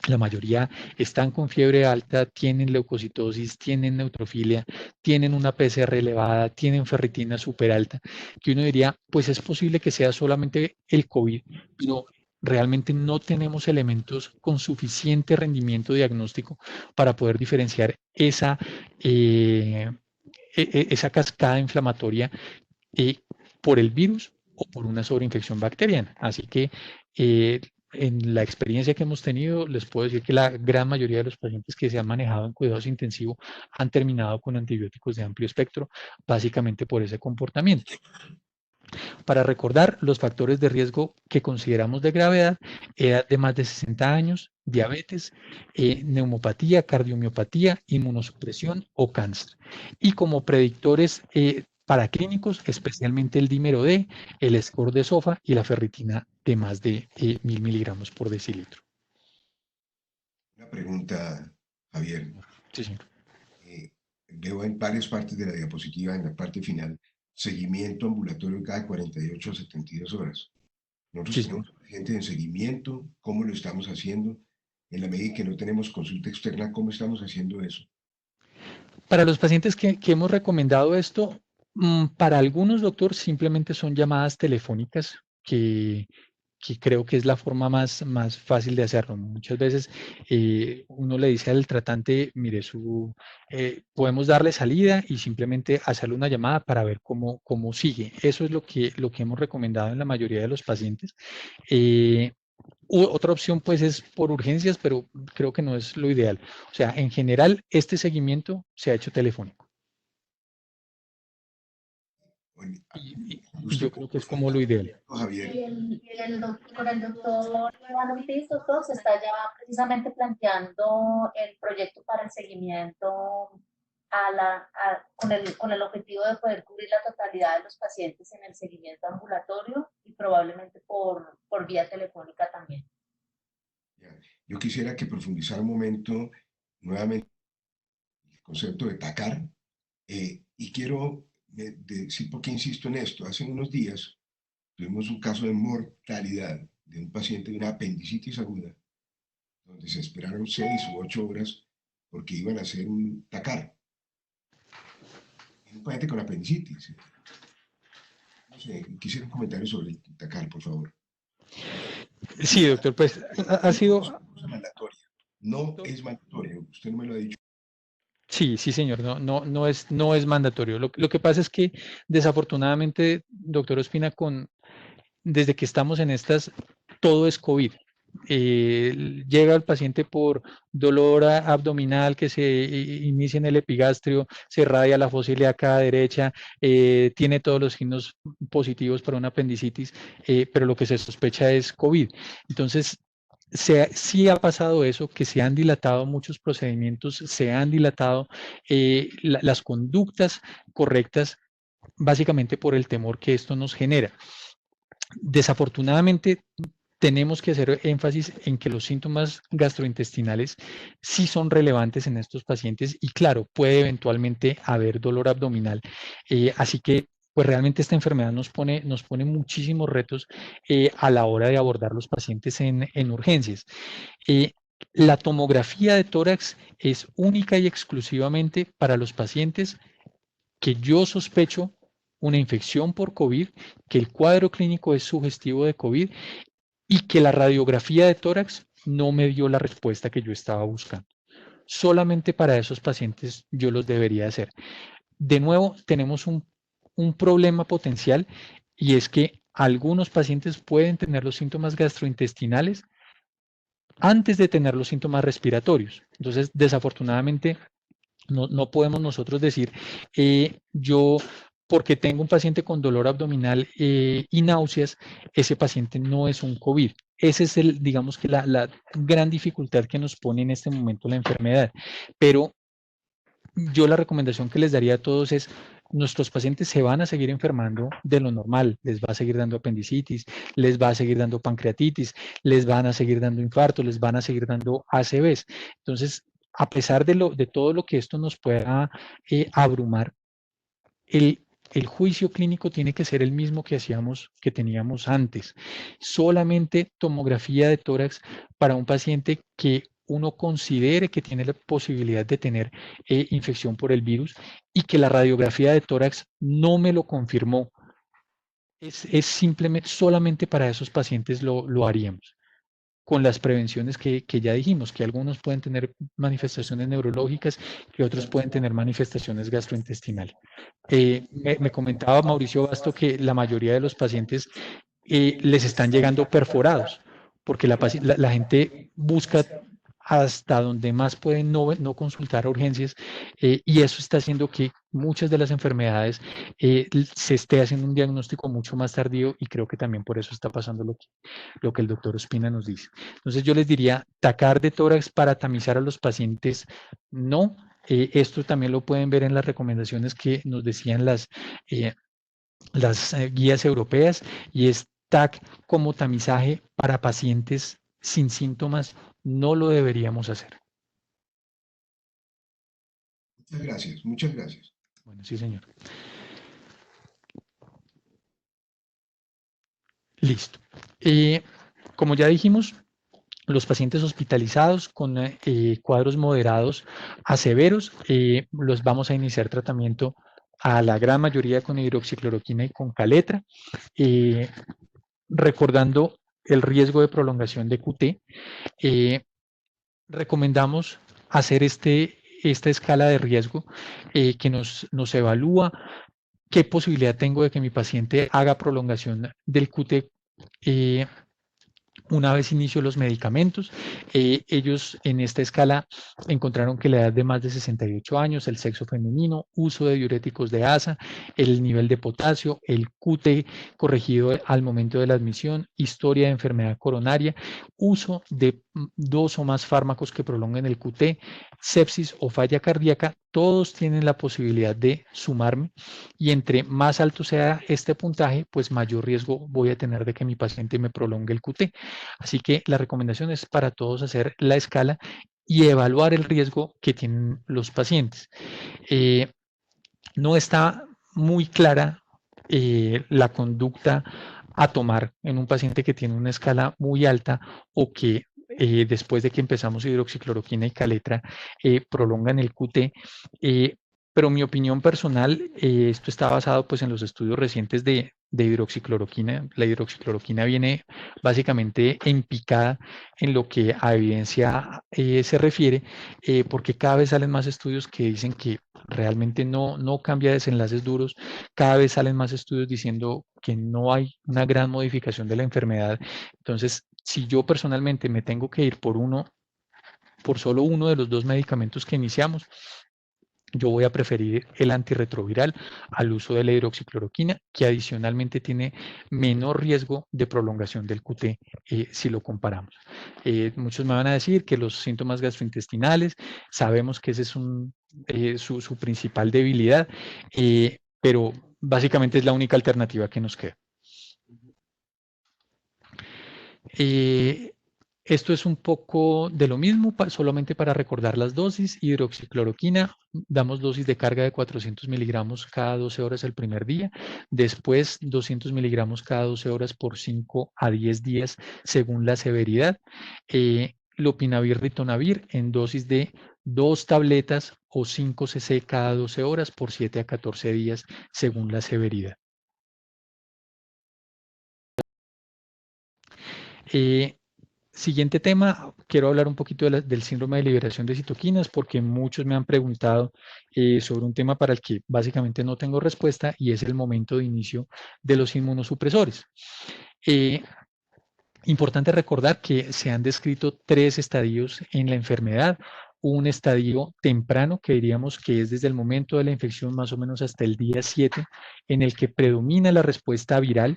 la mayoría están con fiebre alta, tienen leucocitosis, tienen neutrofilia, tienen una PCR elevada, tienen ferritina súper alta, que uno diría, pues es posible que sea solamente el COVID, pero realmente no tenemos elementos con suficiente rendimiento diagnóstico para poder diferenciar esa cascada inflamatoria por el virus o por una sobreinfección bacteriana. Así que en la experiencia que hemos tenido, les puedo decir que la gran mayoría de los pacientes que se han manejado en cuidados intensivos han terminado con antibióticos de amplio espectro, básicamente por ese comportamiento. Para recordar, los factores de riesgo que consideramos de gravedad, edad de más de 60 años, diabetes, neumopatía, cardiomiopatía, inmunosupresión o cáncer. Y como predictores paraclínicos, especialmente el dímero D, el score de SOFA y la ferritina de más de 1000 miligramos por decilitro. Una pregunta, Javier. Sí, señor. Veo en varias partes de la diapositiva, en la parte final, seguimiento ambulatorio cada 48 a 72 horas. Nosotros tenemos pacientes en seguimiento, ¿cómo lo estamos haciendo? En la medida que no tenemos consulta externa, ¿cómo estamos haciendo eso? Para los pacientes que hemos recomendado esto, para algunos, doctor, simplemente son llamadas telefónicas que creo que es la forma más fácil de hacerlo. Muchas veces uno le dice al tratante, mire, podemos darle salida y simplemente hacerle una llamada para ver cómo sigue. Eso es lo que hemos recomendado en la mayoría de los pacientes. Otra opción pues es por urgencias, pero creo que no es lo ideal. O sea, en general, este seguimiento se ha hecho telefónico. Y yo creo que es como lo ideal. Javier. Con el doctor Iván Ortiz, doctor, se está ya precisamente planteando el proyecto para el seguimiento con el objetivo de poder cubrir la totalidad de los pacientes en el seguimiento ambulatorio y probablemente por vía telefónica también. Yo quisiera que profundizara un momento nuevamente el concepto de TACAR y quiero decir por qué insisto en esto. Hace unos días tuvimos un caso de mortalidad de un paciente de una apendicitis aguda, donde se esperaron 6 u 8 horas porque iban a hacer un TACAR. Un paciente con apendicitis. No sé, quisiera un comentario sobre el TACAR, por favor. Sí, doctor, pues ha sido... No es mandatorio, usted no me lo ha dicho. Sí, señor, no es mandatorio. Lo que pasa es que desafortunadamente, doctor Ospina, desde que estamos en estas, todo es COVID. Llega el paciente por dolor abdominal que se inicia en el epigastrio, se irradia la fosa ilíaca derecha, tiene todos los signos positivos para una apendicitis, pero lo que se sospecha es COVID. Entonces, sí ha pasado eso, que se han dilatado muchos procedimientos, se han dilatado las conductas correctas básicamente por el temor que esto nos genera. Desafortunadamente, tenemos que hacer énfasis en que los síntomas gastrointestinales sí son relevantes en estos pacientes y claro, puede eventualmente haber dolor abdominal. Así que pues realmente esta enfermedad nos pone muchísimos retos a la hora de abordar los pacientes en urgencias. La tomografía de tórax es única y exclusivamente para los pacientes que yo sospecho una infección por COVID, que el cuadro clínico es sugestivo de COVID y que la radiografía de tórax no me dio la respuesta que yo estaba buscando. Solamente para esos pacientes yo los debería hacer. De nuevo, tenemos un problema potencial y es que algunos pacientes pueden tener los síntomas gastrointestinales antes de tener los síntomas respiratorios. Entonces, desafortunadamente, no podemos nosotros decir, yo, porque tengo un paciente con dolor abdominal y náuseas, ese paciente no es un COVID. Ese es digamos que la gran dificultad que nos pone en este momento la enfermedad. Pero yo la recomendación que les daría a todos es, nuestros pacientes se van a seguir enfermando de lo normal, les va a seguir dando apendicitis, les va a seguir dando pancreatitis, les van a seguir dando infartos, les van a seguir dando ACVs. Entonces, a pesar de todo lo que esto nos pueda abrumar, el juicio clínico tiene que ser el mismo que teníamos antes. Solamente tomografía de tórax para un paciente que uno considere que tiene la posibilidad de tener infección por el virus y que la radiografía de tórax no me lo confirmó. Es simplemente, solamente para esos pacientes lo haríamos, con las prevenciones que ya dijimos, que algunos pueden tener manifestaciones neurológicas, que otros pueden tener manifestaciones gastrointestinales. Me comentaba Mauricio Basto que la mayoría de los pacientes les están llegando perforados, porque la gente busca hasta donde más pueden no consultar a urgencias y eso está haciendo que muchas de las enfermedades se esté haciendo un diagnóstico mucho más tardío y creo que también por eso está pasando lo que el doctor Ospina nos dice. Entonces yo les diría, tacar de tórax para tamizar a los pacientes, no. Esto también lo pueden ver en las recomendaciones que nos decían las guías europeas y es TAC como tamizaje para pacientes sin síntomas, no lo deberíamos hacer. Muchas gracias, muchas gracias. Bueno, sí, señor. Listo. Como ya dijimos, los pacientes hospitalizados con cuadros moderados a severos, los vamos a iniciar tratamiento a la gran mayoría con hidroxicloroquina y con caletra, recordando el riesgo de prolongación de QT. Recomendamos hacer esta escala de riesgo que nos evalúa qué posibilidad tengo de que mi paciente haga prolongación del QT una vez inicio los medicamentos. Ellos en esta escala encontraron que la edad de más de 68 años, el sexo femenino, uso de diuréticos de ASA, el nivel de potasio, el QT corregido al momento de la admisión, historia de enfermedad coronaria, uso de 2 o más fármacos que prolonguen el QT, sepsis o falla cardíaca, todos tienen la posibilidad de sumarme y entre más alto sea este puntaje, pues mayor riesgo voy a tener de que mi paciente me prolongue el QT. Así que la recomendación es para todos hacer la escala y evaluar el riesgo que tienen los pacientes. No está muy clara la conducta a tomar en un paciente que tiene una escala muy alta o que después de que empezamos hidroxicloroquina y caletra prolongan el QT. Pero mi opinión personal, esto está basado pues en los estudios recientes de hidroxicloroquina. La hidroxicloroquina viene básicamente en picada en lo que a evidencia se refiere, porque cada vez salen más estudios que dicen que realmente no cambia desenlaces duros, cada vez salen más estudios diciendo que no hay una gran modificación de la enfermedad. Entonces, si yo personalmente me tengo que ir por solo uno de los 2 medicamentos que iniciamos, yo voy a preferir el antirretroviral al uso de la hidroxicloroquina, que adicionalmente tiene menor riesgo de prolongación del QT si lo comparamos. Muchos me van a decir que los síntomas gastrointestinales, sabemos que ese es su principal debilidad, pero básicamente es la única alternativa que nos queda. Esto es un poco de lo mismo, solamente para recordar las dosis. Hidroxicloroquina, damos dosis de carga de 400 miligramos cada 12 horas el primer día, después 200 miligramos cada 12 horas por 5 a 10 días según la severidad. Lopinavir, ritonavir en dosis de 2 tabletas o 5 cc cada 12 horas por 7 a 14 días según la severidad. Siguiente tema, quiero hablar un poquito del síndrome de liberación de citoquinas porque muchos me han preguntado sobre un tema para el que básicamente no tengo respuesta y es el momento de inicio de los inmunosupresores. Importante recordar que se han descrito 3 estadios en la enfermedad. Un estadio temprano, que diríamos que es desde el momento de la infección más o menos hasta el día 7, en el que predomina la respuesta viral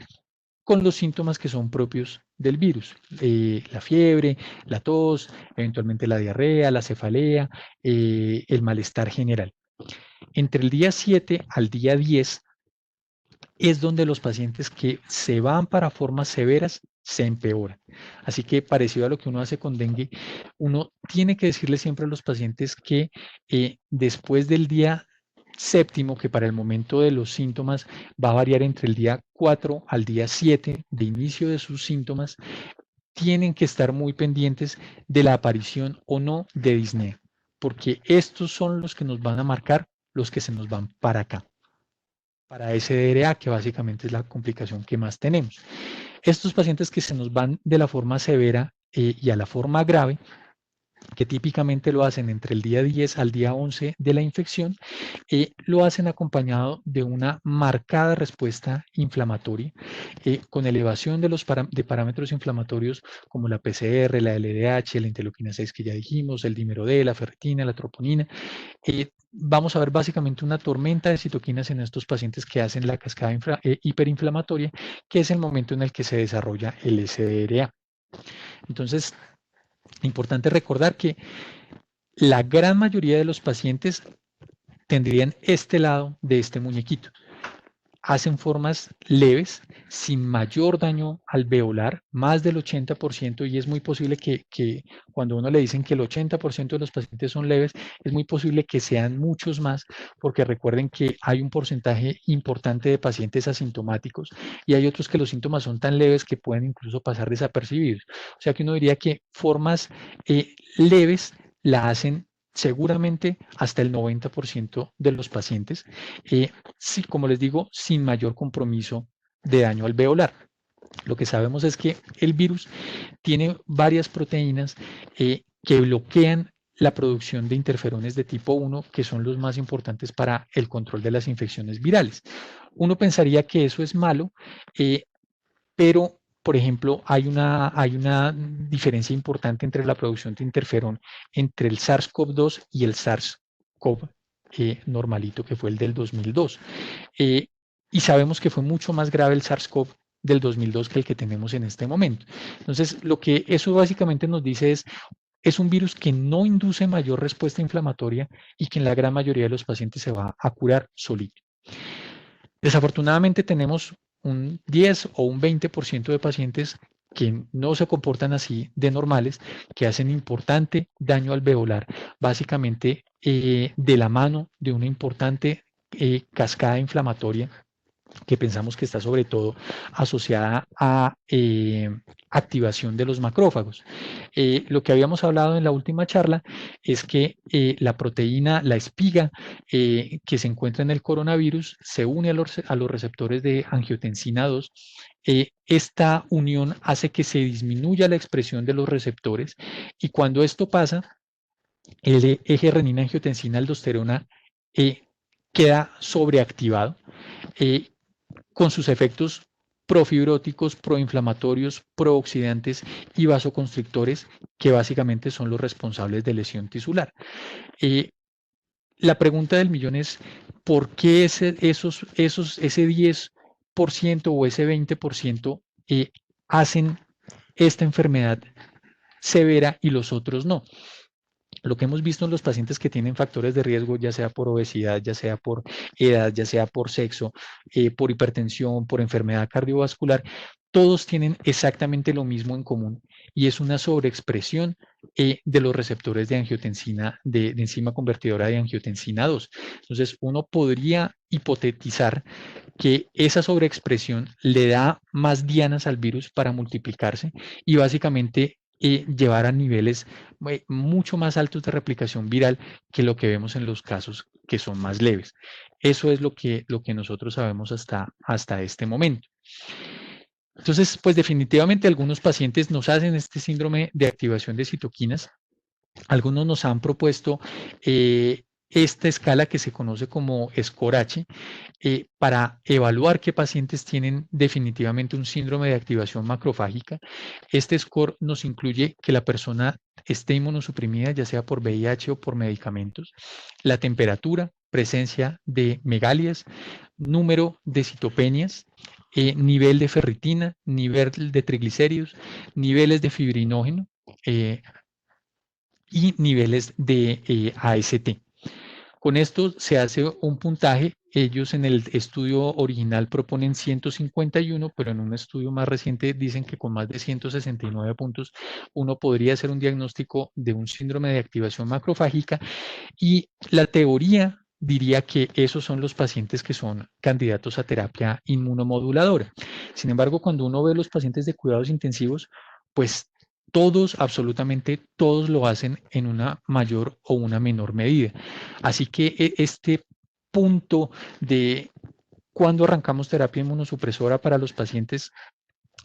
con los síntomas que son propios del virus, la fiebre, la tos, eventualmente la diarrea, la cefalea, el malestar general. Entre el día 7 al día 10 es donde los pacientes que se van para formas severas se empeoran. Así que parecido a lo que uno hace con dengue, uno tiene que decirle siempre a los pacientes que después del día séptimo, que para el momento de los síntomas va a variar entre el día 4 al día 7 de inicio de sus síntomas, tienen que estar muy pendientes de la aparición o no de disnea, porque estos son los que nos van a marcar los que se nos van para acá, para SDRA, que básicamente es la complicación que más tenemos. Estos pacientes que se nos van de la forma severa y a la forma grave, que típicamente lo hacen entre el día 10 al día 11 de la infección, lo hacen acompañado de una marcada respuesta inflamatoria, con elevación de los parámetros inflamatorios como la PCR, la LDH, la interleuquina 6 que ya dijimos, el dímero D, la ferritina, la troponina. Vamos a ver básicamente una tormenta de citoquinas en estos pacientes que hacen la cascada hiperinflamatoria, que es el momento en el que se desarrolla el SDRA. Entonces, importante recordar que la gran mayoría de los pacientes tendrían este lado de este muñequito. Hacen formas leves, sin mayor daño alveolar, más del 80%, y es muy posible que cuando uno le dicen que el 80% de los pacientes son leves, es muy posible que sean muchos más, porque recuerden que hay un porcentaje importante de pacientes asintomáticos y hay otros que los síntomas son tan leves que pueden incluso pasar desapercibidos. O sea que uno diría que formas leves la hacen seguramente hasta el 90% de los pacientes, sí, como les digo, sin mayor compromiso de daño alveolar. Lo que sabemos es que el virus tiene varias proteínas que bloquean la producción de interferones de tipo 1, que son los más importantes para el control de las infecciones virales. Uno pensaría que eso es malo, pero por ejemplo, hay una diferencia importante entre la producción de interferón entre el SARS-CoV-2 y el SARS-CoV normalito, que fue el del 2002. Y sabemos que fue mucho más grave el SARS-CoV del 2002 que el que tenemos en este momento. Entonces, lo que eso básicamente nos dice es un virus que no induce mayor respuesta inflamatoria y que en la gran mayoría de los pacientes se va a curar solito. Desafortunadamente tenemos un 10 o un 20% de pacientes que no se comportan así de normales, que hacen importante daño alveolar, básicamente de la mano de una importante cascada inflamatoria que pensamos que está sobre todo asociada a activación de los macrófagos. Lo que habíamos hablado en la última charla es que la proteína, la espiga que se encuentra en el coronavirus, se une a los receptores de angiotensina 2. Esta unión hace que se disminuya la expresión de los receptores y cuando esto pasa, el eje renina-angiotensina-aldosterona queda sobreactivado con sus efectos profibróticos, proinflamatorios, prooxidantes y vasoconstrictores, que básicamente son los responsables de lesión tisular. La pregunta del millón es, ¿por qué ese 10% o ese 20% hacen esta enfermedad severa y los otros no? Lo que hemos visto en los pacientes que tienen factores de riesgo, ya sea por obesidad, ya sea por edad, ya sea por sexo, por hipertensión, por enfermedad cardiovascular, todos tienen exactamente lo mismo en común y es una sobreexpresión de los receptores de angiotensina, de enzima convertidora de angiotensina 2. Entonces, uno podría hipotetizar que esa sobreexpresión le da más dianas al virus para multiplicarse y básicamente llevar a niveles mucho más altos de replicación viral que lo que vemos en los casos que son más leves. Eso es lo que nosotros sabemos hasta este momento. Entonces, pues definitivamente algunos pacientes nos hacen este síndrome de activación de citoquinas. Algunos nos han propuesto esta escala que se conoce como SCORE-H para evaluar qué pacientes tienen definitivamente un síndrome de activación macrofágica. Este score nos incluye que la persona esté inmunosuprimida, ya sea por VIH o por medicamentos, la temperatura, presencia de megalias, número de citopenias, nivel de ferritina, nivel de triglicéridos, niveles de fibrinógeno y niveles de AST. Con esto se hace un puntaje. Ellos en el estudio original proponen 151, pero en un estudio más reciente dicen que con más de 169 puntos uno podría hacer un diagnóstico de un síndrome de activación macrofágica y la teoría diría que esos son los pacientes que son candidatos a terapia inmunomoduladora. Sin embargo, cuando uno ve los pacientes de cuidados intensivos, pues todos, absolutamente todos lo hacen en una mayor o una menor medida. Así que este punto de cuando arrancamos terapia inmunosupresora para los pacientes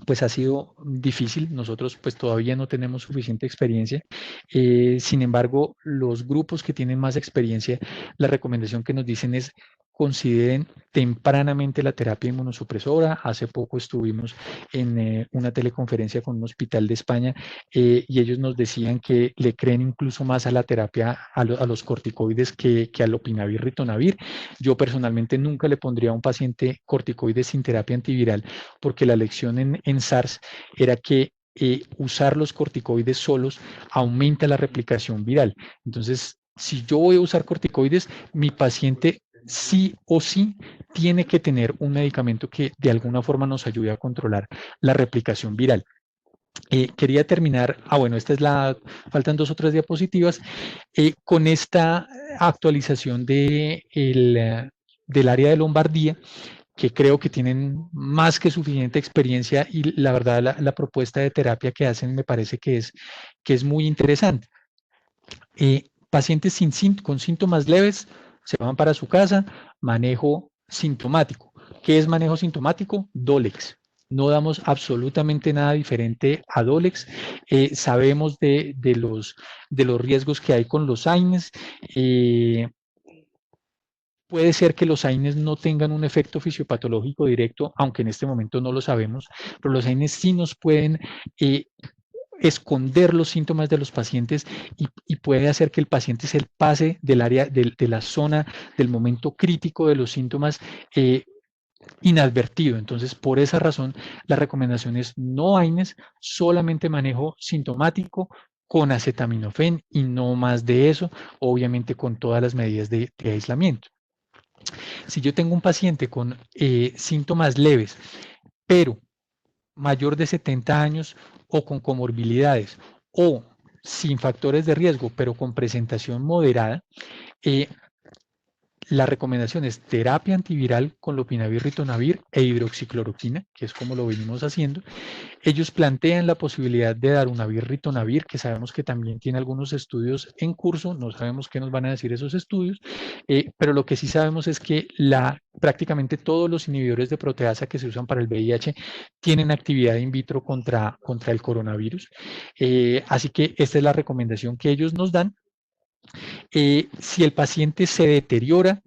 pues ha sido difícil. Nosotros pues todavía no tenemos suficiente experiencia. Sin embargo, los grupos que tienen más experiencia, la recomendación que nos dicen es consideren tempranamente la terapia inmunosupresora. Hace poco estuvimos en una teleconferencia con un hospital de España y ellos nos decían que le creen incluso más a la terapia, a los corticoides que al opinavir ritonavir. Yo personalmente nunca le pondría a un paciente corticoides sin terapia antiviral porque la lección en SARS era que usar los corticoides solos aumenta la replicación viral. Entonces, si yo voy a usar corticoides, mi paciente sí o sí tiene que tener un medicamento que de alguna forma nos ayude a controlar la replicación viral. Quería terminar, bueno, faltan 2 o 3 diapositivas, con esta actualización del área de Lombardía, que creo que tienen más que suficiente experiencia y la verdad la propuesta de terapia que hacen me parece que es muy interesante. Pacientes con síntomas leves se van para su casa, manejo sintomático. ¿Qué es manejo sintomático? Dolex. No damos absolutamente nada diferente a Dolex. Sabemos de los riesgos que hay con los AINES. Puede ser que los AINES no tengan un efecto fisiopatológico directo, aunque en este momento no lo sabemos, pero los AINES sí nos pueden esconder los síntomas de los pacientes y puede hacer que el paciente se pase del área, de la zona, del momento crítico de los síntomas inadvertido. Entonces, por esa razón, la recomendación es no AINES, solamente manejo sintomático con acetaminofén y no más de eso, obviamente con todas las medidas de aislamiento. Si yo tengo un paciente con síntomas leves, pero mayor de 70 años o con comorbilidades o sin factores de riesgo, pero con presentación moderada, la recomendación es terapia antiviral con lopinavir, ritonavir e hidroxicloroquina, que es como lo venimos haciendo. Ellos plantean la posibilidad de darunavir, ritonavir, que sabemos que también tiene algunos estudios en curso, no sabemos qué nos van a decir esos estudios, pero lo que sí sabemos es que prácticamente todos los inhibidores de proteasa que se usan para el VIH tienen actividad in vitro contra el coronavirus. Así que esta es la recomendación que ellos nos dan. Si el paciente se deteriora,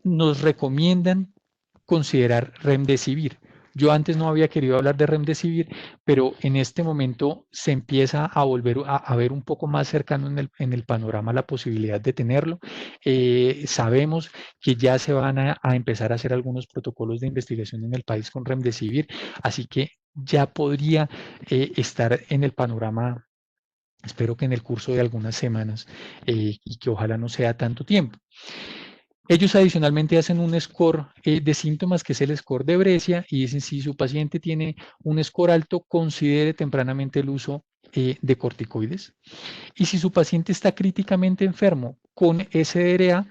nos recomiendan considerar remdesivir. Yo antes no había querido hablar de remdesivir, pero en este momento se empieza a volver a ver un poco más cercano en el panorama la posibilidad de tenerlo. Sabemos que ya se van a empezar a hacer algunos protocolos de investigación en el país con remdesivir, así que ya podría estar en el panorama Espero que en el curso de algunas semanas y que ojalá no sea tanto tiempo. Ellos adicionalmente hacen un score de síntomas, que es el score de Brescia, y dicen si su paciente tiene un score alto, considere tempranamente el uso de corticoides. Y si su paciente está críticamente enfermo con SDRA,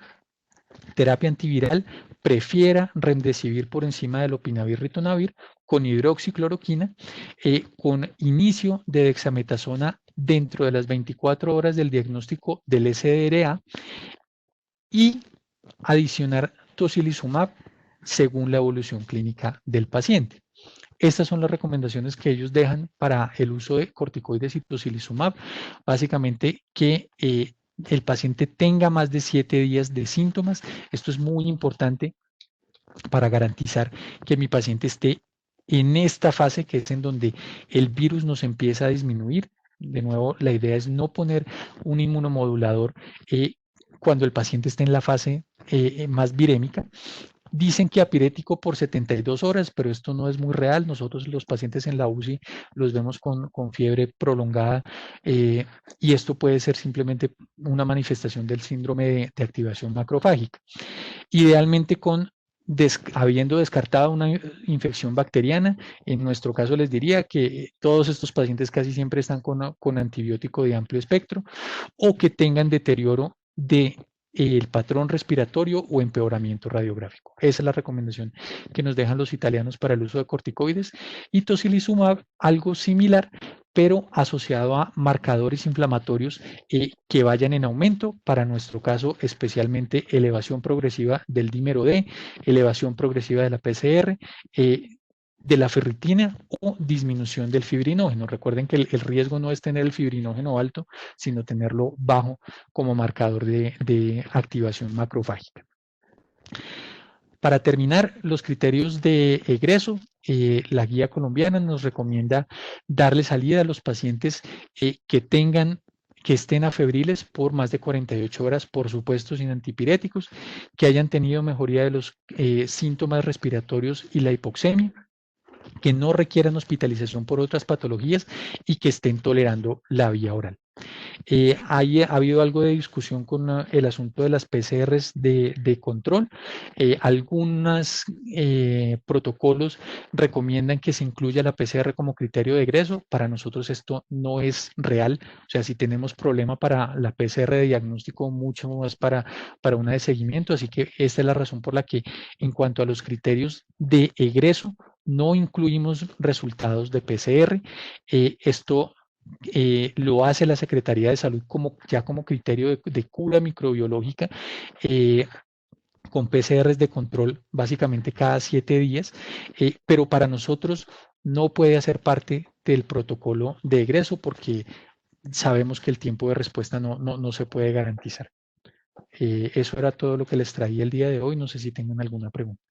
terapia antiviral, prefiera remdesivir por encima del opinavir ritonavir con hidroxicloroquina, con inicio de dexametasona dentro de las 24 horas del diagnóstico del SDRA y adicionar tocilizumab según la evolución clínica del paciente. Estas son las recomendaciones que ellos dejan para el uso de corticoides y tocilizumab. Básicamente que el paciente tenga más de 7 días de síntomas. Esto es muy importante para garantizar que mi paciente esté en esta fase, que es en donde el virus nos empieza a disminuir. De nuevo, la idea es no poner un inmunomodulador cuando el paciente esté en la fase más virémica. Dicen que apirético por 72 horas, pero esto no es muy real. Nosotros los pacientes en la UCI los vemos con fiebre prolongada y esto puede ser simplemente una manifestación del síndrome de activación macrofágica. Idealmente habiendo descartado una infección bacteriana. En nuestro caso les diría que todos estos pacientes casi siempre están con antibiótico de amplio espectro o que tengan deterioro de el patrón respiratorio o empeoramiento radiográfico. Esa es la recomendación que nos dejan los italianos para el uso de corticoides, y tocilizumab algo similar, pero asociado a marcadores inflamatorios que vayan en aumento. Para nuestro caso, especialmente elevación progresiva del dímero D, elevación progresiva de la PCR, de la ferritina o disminución del fibrinógeno. Recuerden que el riesgo no es tener el fibrinógeno alto, sino tenerlo bajo como marcador de activación macrofágica. Para terminar, los criterios de egreso, la guía colombiana nos recomienda darle salida a los pacientes que estén afebriles por más de 48 horas, por supuesto sin antipiréticos, que hayan tenido mejoría de los síntomas respiratorios y la hipoxemia, que no requieran hospitalización por otras patologías y que estén tolerando la vía oral. Ha habido algo de discusión con el asunto de las PCRs de control. Algunos protocolos recomiendan que se incluya la PCR como criterio de egreso. Para nosotros esto no es real. O sea, si tenemos problema para la PCR de diagnóstico, mucho más para una de seguimiento. Así que esta es la razón por la que en cuanto a los criterios de egreso, no incluimos resultados de PCR. Esto lo hace la Secretaría de Salud ya como criterio de cura microbiológica, con PCRs de control básicamente cada 7 días, pero para nosotros no puede hacer parte del protocolo de egreso porque sabemos que el tiempo de respuesta no se puede garantizar. Eso era todo lo que les traía el día de hoy. No sé si tengan alguna pregunta.